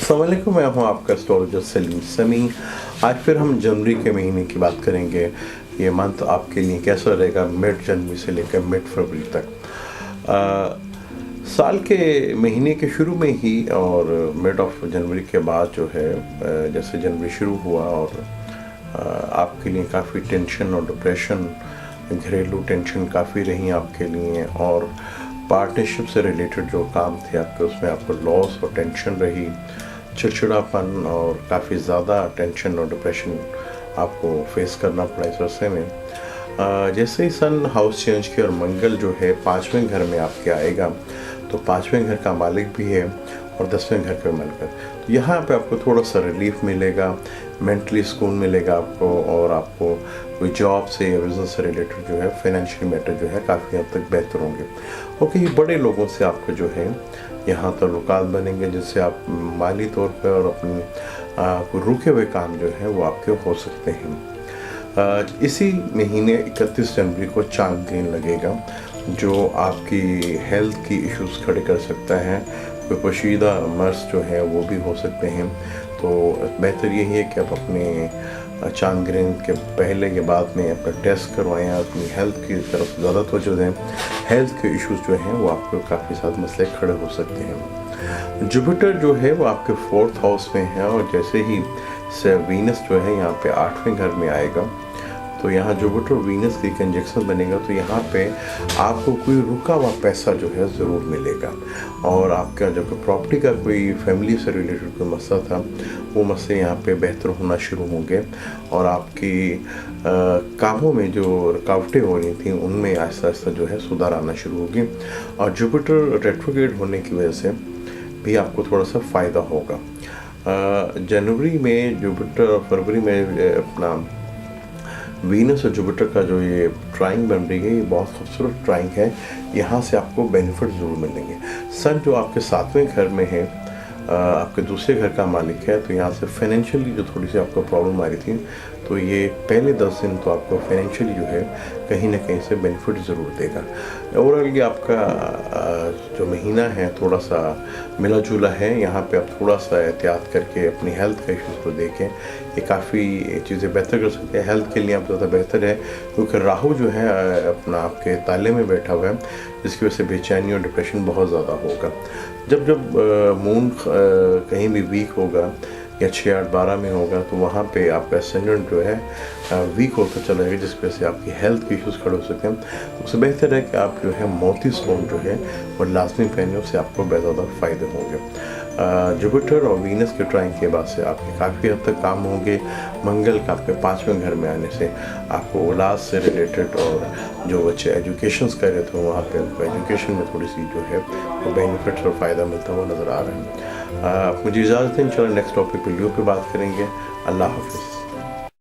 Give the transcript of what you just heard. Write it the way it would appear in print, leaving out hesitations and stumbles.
अस्सलाम वालेकुम, मैं हूँ आपका एस्ट्रोलॉजर सलीम समी। आज फिर हम जनवरी के महीने की बात करेंगे। ये मंथ आपके लिए कैसा रहेगा मिड जनवरी से लेकर मिड फरवरी तक। साल के महीने के शुरू में ही और मिड ऑफ जनवरी के बाद जो है जैसे जनवरी शुरू हुआ और आपके लिए काफ़ी टेंशन और डिप्रेशन, घरेलू टेंशन काफ़ी रही आपके लिए, और पार्टनरशिप से रिलेटेड जो काम थे आपके उसमें आपको लॉस और टेंशन रही, चिड़चिड़ापन और काफ़ी ज़्यादा टेंशन और डिप्रेशन आपको फेस करना पड़ा इस अरसे में। जैसे ही सन हाउस चेंज किया और मंगल जो है 5वें घर में आपके आएगा, तो 5वें घर का मालिक भी है और 10वें घर का मालिक। तो यहाँ पे आपको थोड़ा सा रिलीफ मिलेगा, मेंटली सुकून मिलेगा आपको, और आपको कोई जॉब से या बिजनेस से रिलेटेड जो है फाइनेंशियल मैटर जो है काफ़ी हद तक बेहतर होंगे। और कई बड़े लोगों से आपको जो है यहाँ ताल्लुकात बनेंगे जिससे आप माली तौर पर और अपनी रुके हुए काम जो है वो आपके हो सकते हैं। इसी महीने 31 जनवरी को चांद ग्रहण लगेगा जो आपकी हेल्थ की इश्यूज खड़े कर सकता है। कोई पोशीदा मर्ज जो है वो भी हो सकते हैं। तो बेहतर यही है कि आप अपने चांद ग्रहण के पहले के बाद में अपना टेस्ट करवाएं, अपनी हेल्थ की तरफ ज़्यादा तवज्जो दें। हेल्थ के इश्यूज जो हैं वो आपको काफ़ी सारे मसले खड़े हो सकते हैं। जुपिटर जो है वो आपके 4th हाउस में है, और जैसे ही वीनस जो है यहाँ पे 8वें घर में आएगा, तो यहाँ जुपिटर वीनस की कंजक्शन बनेगा, तो यहाँ पे आपको कोई रुका हुआ पैसा जो है ज़रूर मिलेगा, और आपका जो प्रॉपर्टी का कोई फैमिली से रिलेटेड कोई मसला था वो मसले यहाँ पे बेहतर होना शुरू होंगे, और आपकी कामों में जो रुकावटें हो रही थी उनमें आहिस्ता आहिस्ता जो है सुधार आना शुरू होगी। और जुपिटर रेट्रोग्रेड होने की वजह से भी आपको थोड़ा सा फ़ायदा होगा। जनवरी में जुपिटर और फरवरी में अपना वीनस और जुपिटर का जो ये ट्राइंग बन रही है, ये बहुत खूबसूरत ट्राइंग है। यहाँ से आपको बेनिफिट ज़रूर मिलेंगे। सन जो आपके 7वें घर में है, आपके दूसरे घर का मालिक है, तो यहाँ से फाइनेंशियली जो थोड़ी सी आपको प्रॉब्लम आ रही थी, तो ये पहले 10 दिन तो आपको फाइनेंशियली जो है कहीं ना कहीं से बेनिफिट ज़रूर देगा। ओवरऑल ये आपका जो महीना है थोड़ा सा मिला जुला है। यहाँ पे आप थोड़ा सा एहतियात करके अपनी हेल्थ के इश्यूज़ को देखें, ये काफ़ी चीज़ें बेहतर कर सकते हैं। हेल्थ के लिए आप ज़्यादा बेहतर है, क्योंकि राहु जो है अपना आपके ताले में बैठा हुआ है, जिसकी वजह से बेचैनी और डिप्रेशन बहुत ज़्यादा होगा। जब मून कहीं भी वीक होगा या 6, 8, 12 में होगा, तो वहाँ पे आपका एसेंडेंट जो है वीक होता चला जाएगा, जिसकी वजह से आपकी हेल्थ के इश्यूज़ खड़े हो सकते हैं। तो उससे बेहतर है कि आप जो है मोती स्टोन जो है वो लाजमी पहने, उससे आपको बहुत ज़्यादा फ़ायदे होंगे। जुपिटर और वीनस के ट्राइंग के बाद से आपके काफ़ी हद तक काम होंगे। मंगल का आपके 5वें घर में आने से आपको औलाद से रिलेटेड, और जो बच्चे एजुकेशंस कर रहे थे वहाँ पे उनको एजुकेशन में थोड़ी सी जो है वो बेनिफिट्स और फ़ायदा मिलता हुआ नज़र आ रहा है। मुझे इजाज़त है, इंशाल्लाह नेक्स्ट टॉपिक वीडियो पे बात करेंगे। अल्लाह हाफ़िज़।